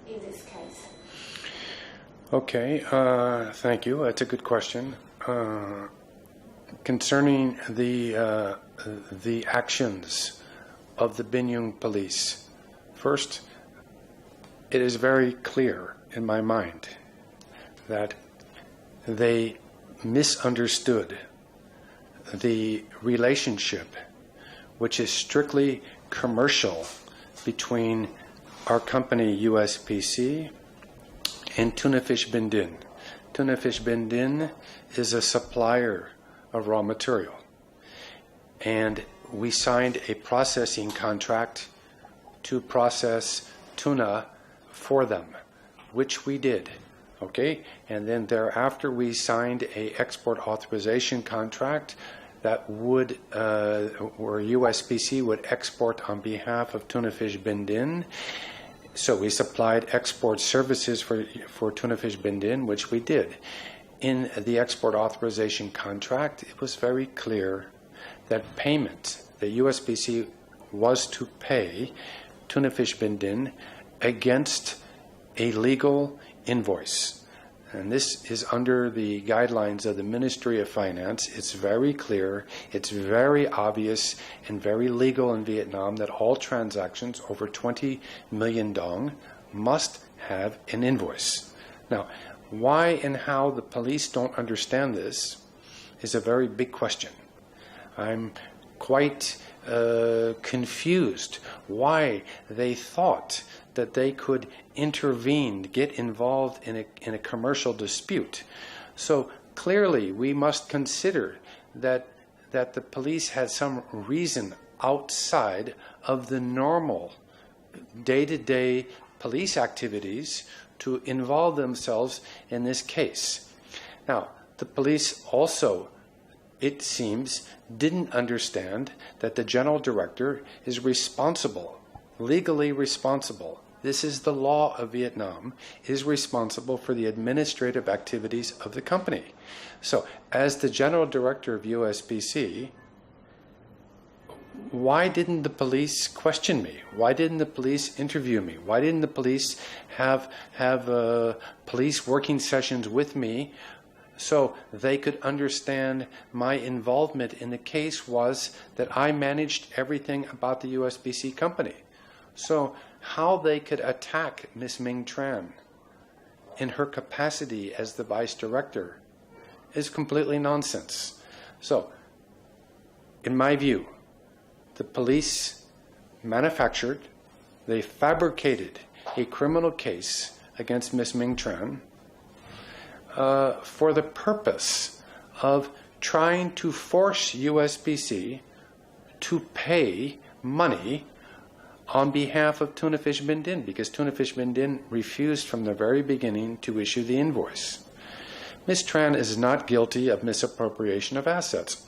in this case? Okay, thank you. That's a good question. Concerning the actions of the Bình police, first, it is very clear in my mind that they misunderstood the relationship, which is strictly commercial, between our company USPC and Tuna Fish Bình. Tuna Fish Bình is a supplier of raw material, and we signed a processing contract to process tuna for them, which we did. Okay, and then thereafter we signed a export authorization contract that would, where USPC would export on behalf of Tuna Fish Bình. So we supplied export services for Tuna Fish Bình, which we did. In the export authorization contract, it was very clear that payment, the USPC was to pay Tuna Fish Bình against a legal invoice. And this is under the guidelines of the Ministry of Finance. It's very clear, it's very obvious, and very legal in Vietnam that all transactions over 20 million dong must have an invoice. Now, why and how the police don't understand this is a very big question. I'm quite confused why they thought that they could intervene, get involved in a commercial dispute. So clearly we must consider that the police had some reason outside of the normal day-to-day police activities to involve themselves in this case. Now, the police also, it seems, didn't understand that the general director is responsible, legally responsible. This is the law of Vietnam, is responsible for the administrative activities of the company. So, as the general director of USPC, why didn't the police question me? Why didn't the police interview me? Why didn't the police have police working sessions with me so they could understand my involvement in the case was that I managed everything about the USPC company? So how they could attack Ms. Minh Trang in her capacity as the vice director is completely nonsense. So, in my view, the police manufactured, they fabricated a criminal case against Ms. Minh Trang for the purpose of trying to force USPC to pay money on behalf of Tuna Fish Bình, because Tuna Fish Bình refused from the very beginning to issue the invoice. Ms. Tran is not guilty of misappropriation of assets.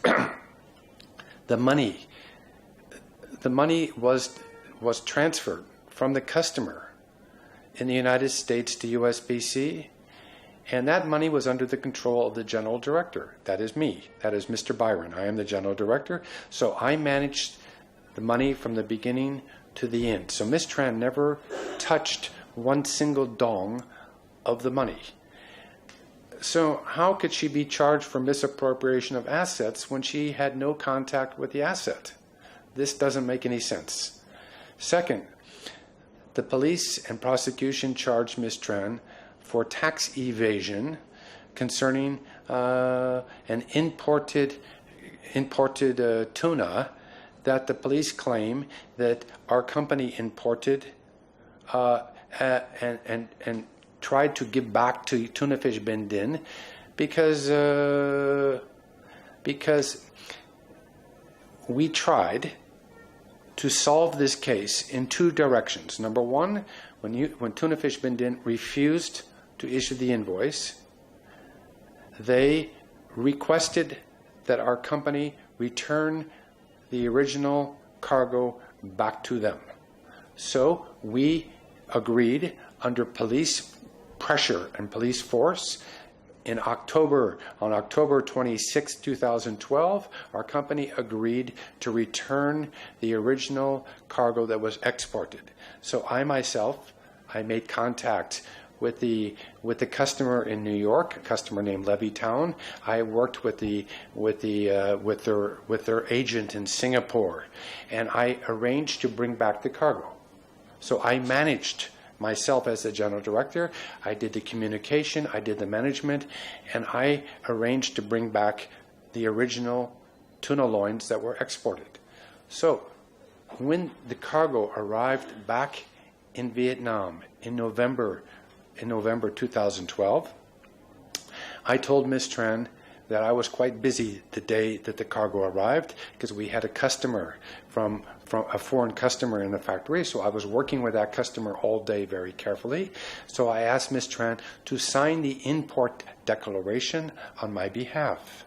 The money was transferred from the customer in the United States to USPC, and that money was under the control of the general director. That is me. That is Mr. Byron. I am the general director, so I managed the money from the beginning to the end. So Ms. Tran never touched one single dong of the money. So how could she be charged for misappropriation of assets when she had no contact with the asset? This doesn't make any sense. Second, the police and prosecution charged Ms. Tran for tax evasion concerning an imported tuna that the police claim that our company imported and tried to give back to Tuna Fish Bình because we tried to solve this case in two directions. Number one, when Tuna Fish Bình refused to issue the invoice, they requested that our company return the original cargo back to them. So we agreed under police pressure and police force on October 26, 2012, our company agreed to return the original cargo that was exported. So I myself I made contact with the customer in New York, a customer named Levittown. I worked with their agent in Singapore, and I arranged to bring back the cargo. So I managed myself as the general director. I did the communication, I did the management, and I arranged to bring back the original tuna loins that were exported. So when the cargo arrived back in Vietnam in November 2012, I told Ms. Tran that I was quite busy the day that the cargo arrived because we had a customer from a foreign customer in the factory, so I was working with that customer all day very carefully. So I asked Ms. Tran to sign the import declaration on my behalf.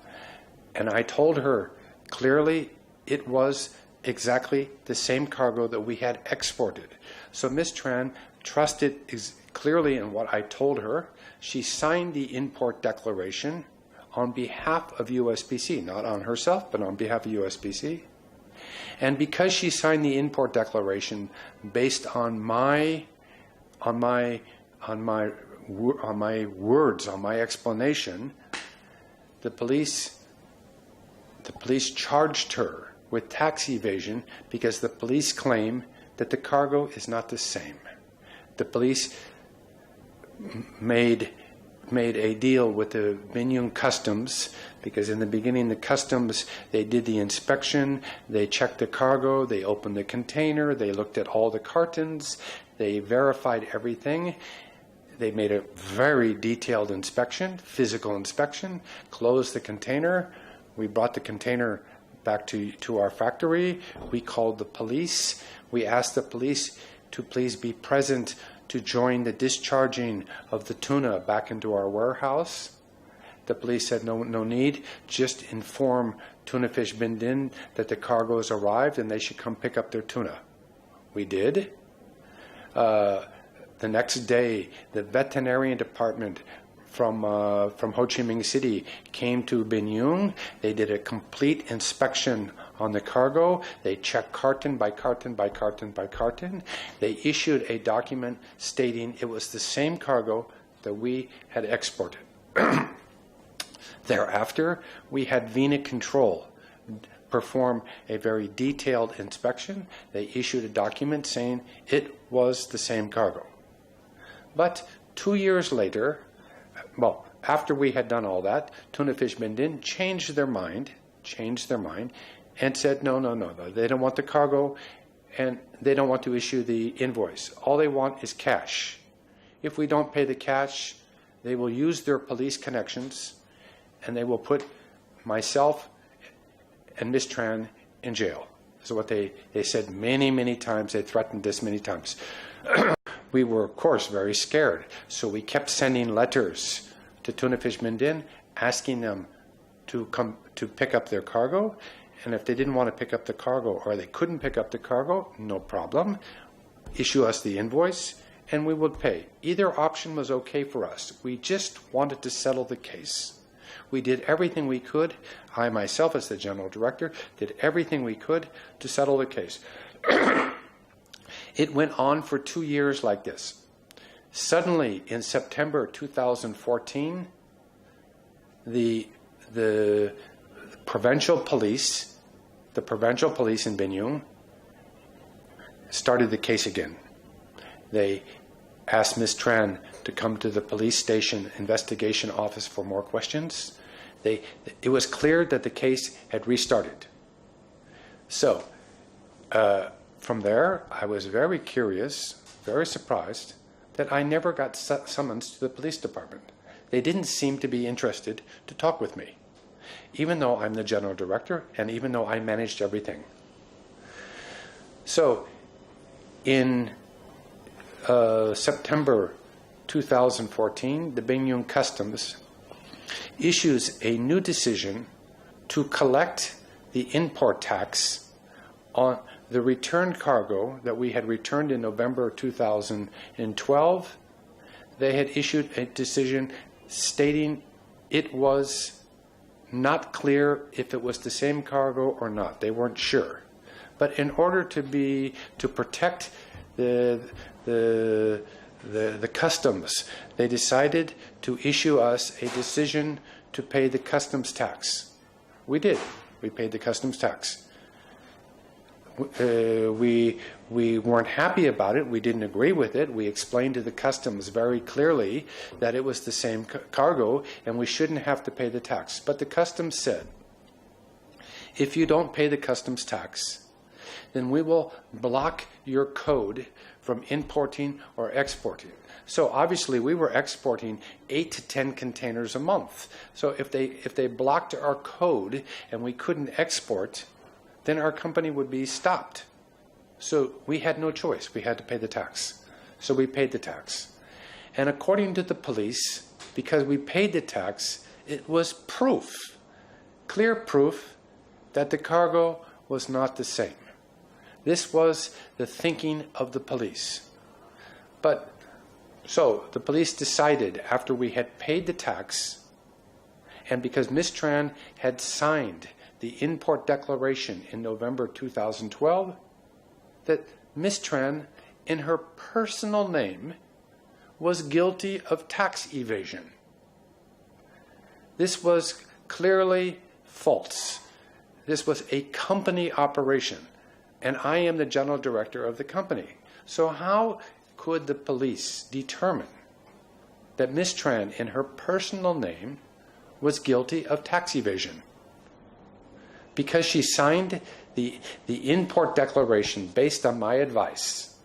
And I told her clearly it was exactly the same cargo that we had exported. So Ms. Tran trusted clearly in what I told her. She signed the import declaration on behalf of USPC, not on herself, but on behalf of USPC. And because she signed the import declaration based on my words, on my explanation, the police charged her with tax evasion because the police claim that the cargo is not the same. The police made a deal with the Bình Dương customs, because in the beginning the customs, they did the inspection, they checked the cargo, they opened the container, they looked at all the cartons, they verified everything. They made a very detailed inspection, physical inspection, closed the container. We brought the container back to our factory. We called the police. We asked the police to please be present to join the discharging of the tuna back into our warehouse. The police said no need, just inform Tuna Fish Bình Dương that the cargo has arrived and they should come pick up their tuna. We did. The next day, the veterinarian department from Ho Chi Minh City came to Bình Dương. They did a complete inspection on the cargo. They checked carton by carton by carton by carton. They issued a document stating it was the same cargo that we had exported. Thereafter, we had Vena Control perform a very detailed inspection. They issued a document saying it was the same cargo. But 2 years later, well, after we had done all that, Tuna Fish Bình Dương changed their mind, and said, no, they don't want the cargo, and they don't want to issue the invoice. All they want is cash. If we don't pay the cash, they will use their police connections, and they will put myself and Ms. Tran in jail. This is what they said many times. They threatened this many times. We were, of course, very scared. So we kept sending letters to Tuna Fish Bình Dương asking them to come to pick up their cargo. And if they didn't want to pick up the cargo or they couldn't pick up the cargo, no problem. Issue us the invoice and we would pay. Either option was okay for us. We just wanted to settle the case. We did everything we could. I myself, as the general director, did everything we could to settle the case. It went on for 2 years like this. Suddenly, in September 2014, the provincial police in Bình Dương started the case again. They asked Ms. Tran to come to the police station investigation office for more questions. It was clear that the case had restarted. So, from there, I was very curious, very surprised, that I never got summons to the police department. They didn't seem to be interested to talk with me, even though I'm the general director and even though I managed everything. So, in September 2014, the Bình Dương Customs issues a new decision to collect the import tax on the returned cargo that we had returned in November 2012. They had issued a decision stating it was not clear if it was the same cargo or not. They weren't sure. But in order to protect the the customs, they decided to issue us a decision to pay the customs tax. We did. We paid the customs tax. We weren't happy about it. We didn't agree with it. We explained to the customs very clearly that it was the same cargo and we shouldn't have to pay the tax. But the customs said, if you don't pay the customs tax, then we will block your code from importing or exporting. So obviously we were exporting 8 to 10 containers a month. So if they blocked our code and we couldn't export, then our company would be stopped. So we had no choice. We had to pay the tax. So we paid the tax. And according to the police, because we paid the tax, it was proof, clear proof, that the cargo was not the same. This was the thinking of the police. But so the police decided, after we had paid the tax, and because Ms. Tran had signed the import declaration in November 2012, that Ms. Tran, in her personal name, was guilty of tax evasion. This was clearly false. This was a company operation, and I am the general director of the company. So how could the police determine that Ms. Tran, in her personal name, was guilty of tax evasion? Because she signed the import declaration based on my advice,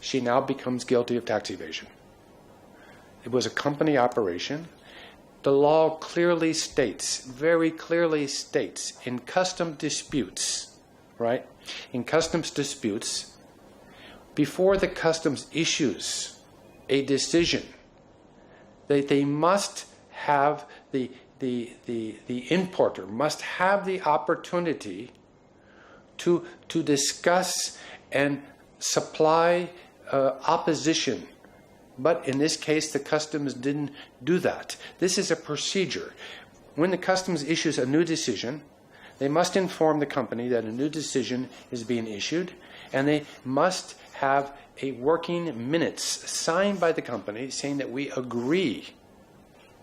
she now becomes guilty of tax evasion. It was a company operation. The law clearly states, very clearly states, in custom disputes, right? In customs disputes, before the customs issues a decision, they must have the importer must have the opportunity to discuss and supply opposition. But in this case, the customs didn't do that. This is a procedure. When the customs issues a new decision, they must inform the company that a new decision is being issued, and they must have a working minutes signed by the company saying that we agree.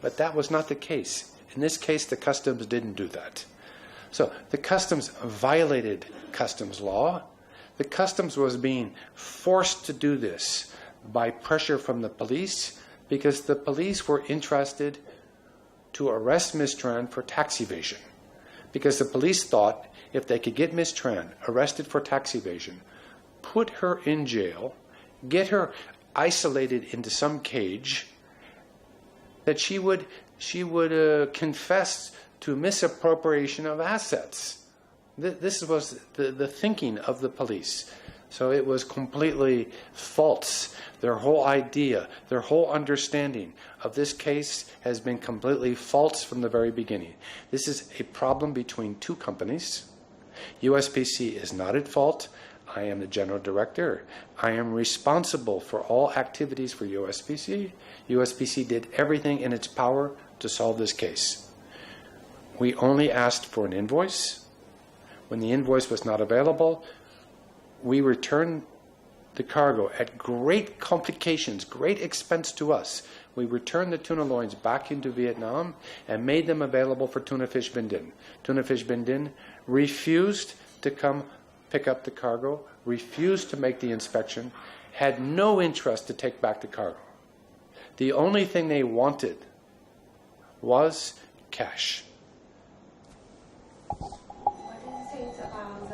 But that was not the case. In this case, the customs didn't do that. So the customs violated customs law. The customs was being forced to do this by pressure from the police, because the police were interested to arrest Ms. Tran for tax evasion. Because the police thought if they could get Ms. Tran arrested for tax evasion, put her in jail, get her isolated into some cage, that she would confess to misappropriation of assets. This was the thinking of the police. So it was completely false. Their whole idea, their whole understanding of this case has been completely false from the very beginning. This is a problem between two companies. USPC is not at fault. I am the general director. I am responsible for all activities for USPC. USPC did everything in its power to solve this case. We only asked for an invoice. When the invoice was not available, we returned the cargo at great complications, great expense to us. We returned the tuna loins back into Vietnam and made them available for Tuna Fish Binh Dinh. Tuna Fish Binh Dinh refused to come pick up the cargo, refused to make the inspection, had no interest to take back the cargo. The only thing they wanted was cash.